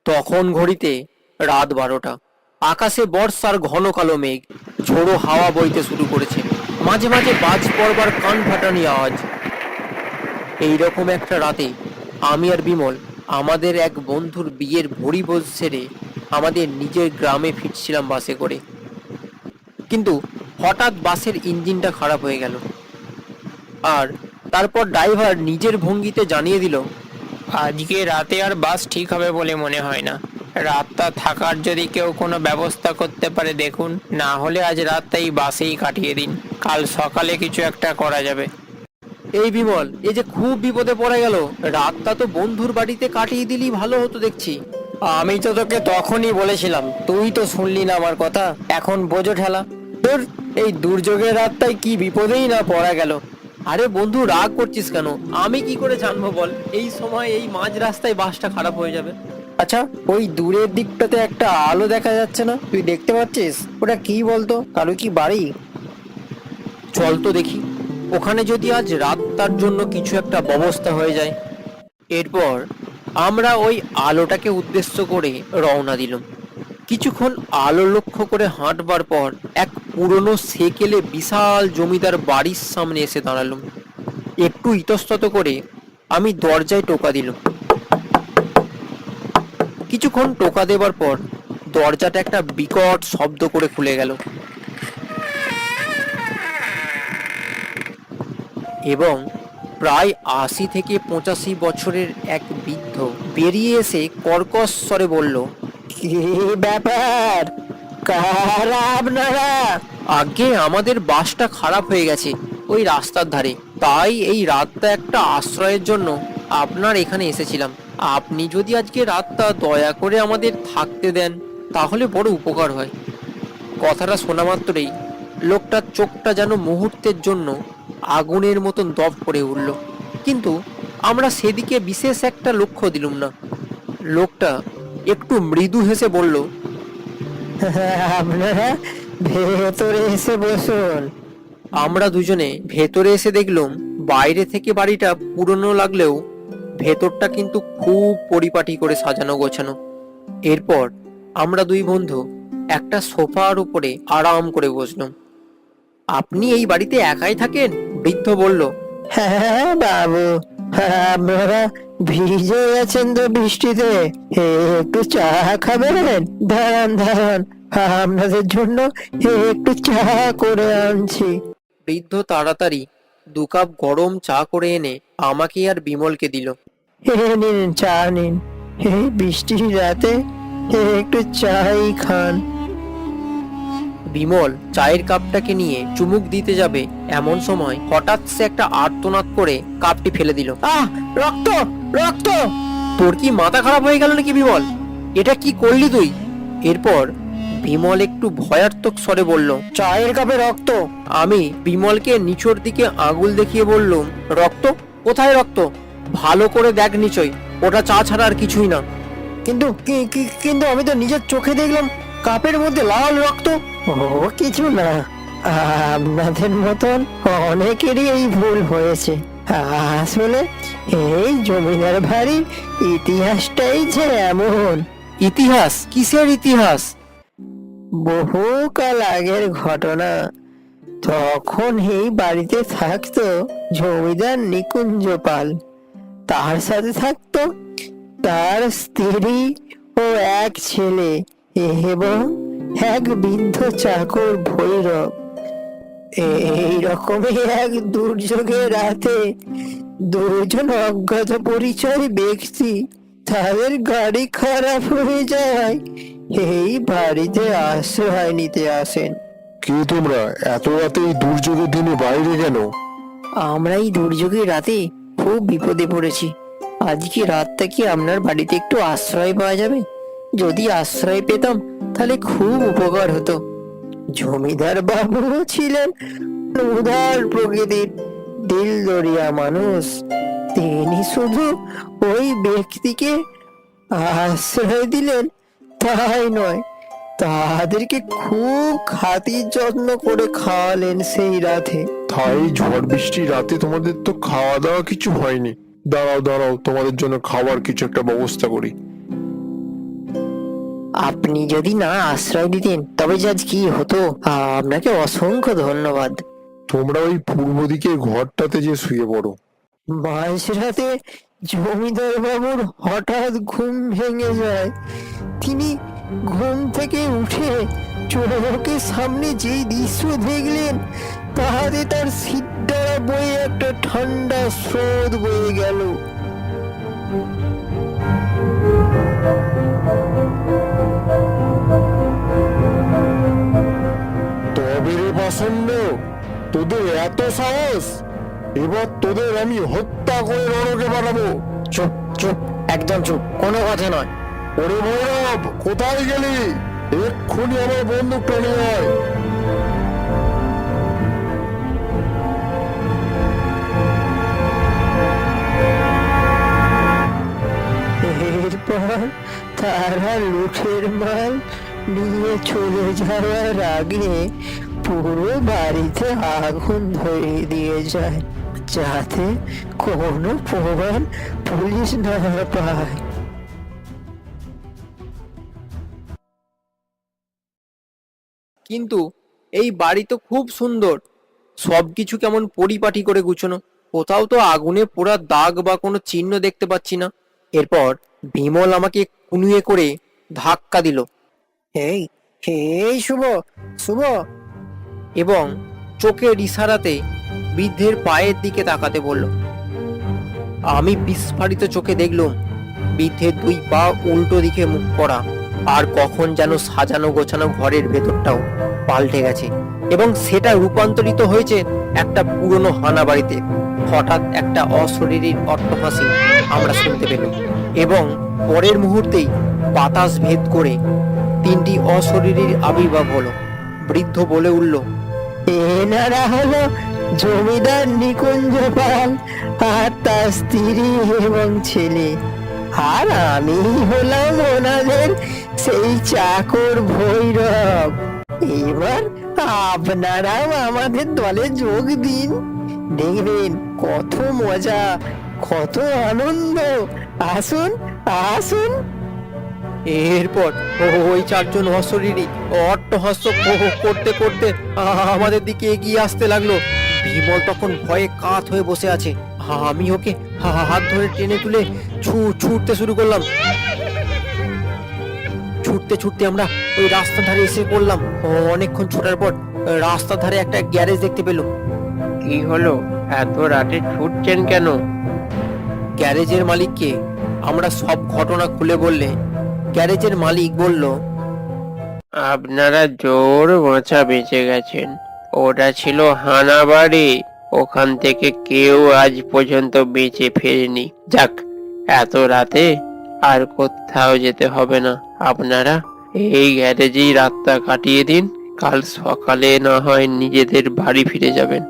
তখন ঘড়িতে রাত 12টা। আকাশে বর্ষার ঘন কালো মেঘ, ঝোড়ো হাওয়া বইতে শুরু করেছে। মাঝে মাঝে বাজ পড়বার কান ফাটানি আওয়াজ। এইরকম একটা রাতে আমি আর বিমল আমাদের এক বন্ধুর বিয়ের ভরিভোজ সেরে আমাদের নিজের গ্রামে ফিরছিলাম বাসে করে। কিন্তু হঠাৎ বাসের ইঞ্জিনটা খারাপ হয়ে গেল। আর তারপর ড্রাইভার নিজের ভঙ্গিতে জানিয়ে দিল, আজকে রাতে আর বাস ঠিক হবে বলে মনে হয় না। রাতটা থাকার যদি কেউ কোনো ব্যবস্থা করতে পারে দেখুন, না হলে আজ রাতটা এই বাসেই কাটিয়ে দিন, কাল সকালে কিছু একটা করা যাবে। এই বিমল, এ যে খুব বিপদে পড়ে গেল। রাতটা তো বন্ধুর বাড়িতে কাটিয়ে দিলি ভালো হতো দেখছি। আমি তো তোকে তখনই বলেছিলাম, তুই তো শুনলি না আমার কথা। এখন বোঝো ঠেলা তোর। এই দুর্যোগের রাতটাই কি বিপদেই না পড়া গেল। আরে বন্ধু, রাগ করছিস কেন? আমি কি করে জানবো বল এই সময় এই মাঝ রাস্তায় বাসটা খারাপ হয়ে যাবে? আচ্ছা, ওই দূরের দিকটাতে একটা আলো দেখা যাচ্ছে না, তুই দেখতে পাচ্ছিস? ওটা কি বলতো, কারো কি বাড়ি? চল তো দেখি, ওখানে যদি আজ রাতটার জন্য কিছু একটা ব্যবস্থা হয়ে যায়। এরপর আমরা ওই আলোটাকে উদ্দেশ্য করে রওনা দিলাম। কিছুক্ষণ আলো লক্ষ্য করে হাঁটবার পর এক পুরনো সেকেলে বিশাল জমিদার বাড়ির সামনে এসে দাঁড়ালাম। একটু ইতস্তত করে আমি দরজায় টোকা দিলাম। কিছুক্ষণ টোকা দেবার পর দরজাটা একটা বিকট শব্দ করে খুলে গেল এবং প্রায় 80 থেকে 85 বছরের এক বৃদ্ধ বেরিয়ে এসে কর্কশ স্বরে বলল, কি ব্যাপার, কারা আপনারা? আগে আমাদের বাসটা খারাপ হয়ে গেছে ওই রাস্তার ধারে, তাই এই রাতটা একটা আশ্রয়ের জন্য আপনার এখানে এসেছিলাম। আপনি যদি আজকে রাতটা দয়া করে আমাদের থাকতে দেন তাহলে বড় উপকার হয়। কথাটা শোনা মাত্রই লোকটার চোখটা যেন মুহূর্তের জন্য আগুনের মতন দপ করে উঠল, কিন্তু আমরা সেদিকে বিশেষ একটা লক্ষ্য দিলুম না। লোকটা একটু মৃদু হেসে বলল, আপনারা ভেতরে এসে বসুন। আমরা দুজনে ভেতরে এসে দেখলাম বাইরে থেকে বাড়িটা পুরনো লাগলেও ভেতরটা কিন্তু খুব পরিপাটি করে সাজানো গোছানো। এরপর আমরা দুই বন্ধু একটা সোফার উপরে আরাম করে বসলাম। আপনি এই বাড়িতে একাই থাকেন? বৃদ্ধ বলল। হ্যাঁ বাবু, আপনারা ভিজে গেছেন তো বৃষ্টিতে, একটু চা খাবেন? দাঁড়ান দাঁড়ান, আপনাদের জন্য একটু চা করে আনছি। বৃদ্ধ তাড়াতাড়ি 2 কাপ গরম চা করে এনে আমাকে আর বিমলকে দিল। নিন চা নিন, এই বৃষ্টির রাতে একটু চাই খান। বিমল চায়ের কাপটাকে নিয়ে চুমুক দিতে যাবে এমন সময় হঠাৎ সে একটা আর্তনাদ করে কাপটি ফেলে দিল। আহ, রক্ত রক্ত! তোর কি মাথা খারাপ হয়ে গেল নাকি বিমল? এটা কি করলি তুই? এরপর বিমল একটু ভয়ার্থক স্বরে বলল, চায়ের কাপে রক্ত? আমি বিমলকে নিচের দিকে আঙুল দেখিয়ে বললুম, রক্ত? কোথায় রক্ত? ভালো করে দেখ নিচই, ওটা চা ছাড়া আর কিছুই না। কিন্তু আমি তো নিজের চোখে দেখলাম কাপের মধ্যে লাল রক্ত। ও কিছু না, আপনাদের মতন অনেকেরই এই ভুল হয়েছে। আসলে এই জমিদার বাড়ির ইতিহাসটাই যে এমন। ইতিহাস? কিসের ইতিহাস? বহুকাল আগের ঘটনা। তখন এই বাড়িতে থাকতো জমিদার নিকুঞ্জ পাল, তার সাথে থাকতো তার স্ত্রী ও এক ছেলে এবং এক বৃদ্ধ চাকর ভৈরব। এই রকমই এক দুর্যোগের রাতে দুজন অজ্ঞাত পরিচয় ব্যক্তি, তাদের গাড়ি খারাপ হয়ে যায়, এই বাড়িতে আশ্রয় নিতে আসেন। কি তোমরা এত রাতে এই দুর্যোগের দিনে বাইরে কেন? আমরা এই দুর্যোগের রাতে খুব বিপদে পড়েছি। আজকে রাতটা কি আপনার বাড়িতে একটু আশ্রয় পাওয়া যাবে? যদি আশ্রয় পেতাম তাহলে খুব উপকার হতো। জমিদার বাবু ছিলেন উদার প্রকৃতির, দিলদরিয়া মানুষ। তিনি শুধু ওই ব্যক্তিকে আশ্রয় দিলেন তাই নয়, তাদেরকে খুব খাতির যত্ন করে খাওয়ালেন সেই রাতে। তাই ঝড় বৃষ্টির রাতে তোমাদের তো খাওয়া দাওয়া কিছু হয়নি? দাঁড়াও দাঁড়াও, তোমাদের জন্য খাবার কিছু একটা ব্যবস্থা করি। আপনি যদি না আশ্রয় দিতেন তবে যে আজ কি হতো। আপনাকে অসংখ্য ধন্যবাদ। তোমরা ওই পূর্ব দিকের ঘরটাতে যে শুয়ে পড়ো। মাঝরাতে জমিদার বাবুর হঠাৎ ঘুম ভেঙে যায়। তিনি ঘুম থেকে উঠে চোখের সামনে যেই দৃশ্য দেখলেন, তাহাতে তার সিদ্ধারা বয়ে একটা ঠান্ডা স্রোত বয়ে গেল। তবে রে পাষণ্ড, তোদের এত সাহস! এবার তোদের আমি হত্যা করে নরকে পাঠাবো। চুপ চুপ, একদম চুপ, কোনো কথা নয়। ওরে ভৈরব, কোথায় গেলি? এক্ষুনি আমার বন্দুকটা নিয়ে আয়। এরপর তারা লুঠের মাল নিয়ে চলে যাওয়ার আগে পুরো বাড়িতে আগুন ধরিয়ে দিয়ে যায়, যাতে কোনো প্রমাণ পুলিশ না পায়। কিন্তু এই বাড়ি তো খুব সুন্দর, সবকিছু কেমন পরিপাটি করে গুছানো, কোথাও তো আগুনে পোড়া দাগ বা কোনো চিহ্ন দেখতে পাচ্ছি না। এরপর বিমল আমাকে কুনিয়ে করে ধাক্কা দিল এই এই শুভ, শুভ, এবং চোখের ইশারাতে বৃদ্ধের পায়ের দিকে তাকাতে বলল। আমি বিস্ফারিত চোখে দেখলুম বৃদ্ধের দুই পা উল্টো দিকে মুখ করা, আর কখন যেন সাজানো গোছানো ঘরের ভেতরটাও পাল্টে গেছে এবং সেটা রূপান্তরিত হয়েছে একটা পুরনো হানা বাড়িতে। হঠাৎ একটা অশরীরী অট্টহাসি আমরা শুনতে পেলাম এবং পরের মুহূর্তেই বাতাস ভেদ করে তিনটি অশরীরীর আবির্ভাব হলো। বৃদ্ধ বলে উঠল, এনারা হলো জমিদার নিকুঞ্জ পাল আর তার স্ত্রী এবং ছেলে, আর আমি হলাম ওনাদের সেই চাকর ভৈরব। এবার আপনারাও আমাদের দলে যোগ দিন, দেখবেন কত মজা, কত আনন্দ। আসুন আসুন। এরপর ওই চারজন অশরীরী অট্টহাস্য করতে করতে আমাদের দিকে এগিয়ে আসতে লাগলো। বিমল তখন ভয়ে কাত হয়ে বসে আছে। আমি ওকে হাত ধরে টেনে তুলে ছুটতে শুরু করলাম। ছুটতে ছুটতে আমরা ওই রাস্তার ধারে এসে পড়লাম। অনেকক্ষণ ছোটার পর রাস্তার ধারে একটা গ্যারেজ দেখতে পেলাম। কি হলো, এত রাতে ছুটছেন কেন? গ্যারেজের মালিককে আমরা সব ঘটনা খুলে বললে গ্যারেজের মালিক বলল, আপনারা জোর বাঁচা বেঁচে গেছেন। ওটা ছিল হানা বাড়ি, ওখান থেকে কেউ আজ পর্যন্ত বেঁচে ফেরেনি। যাক, এত রাতে আর কোথাও যেতে হবে না। আপনারা এই গ্যারেজেই রাতটা কাটিয়ে দিন, কাল সকালে না হয় নিজেদের বাড়ি ফিরে যাবেন।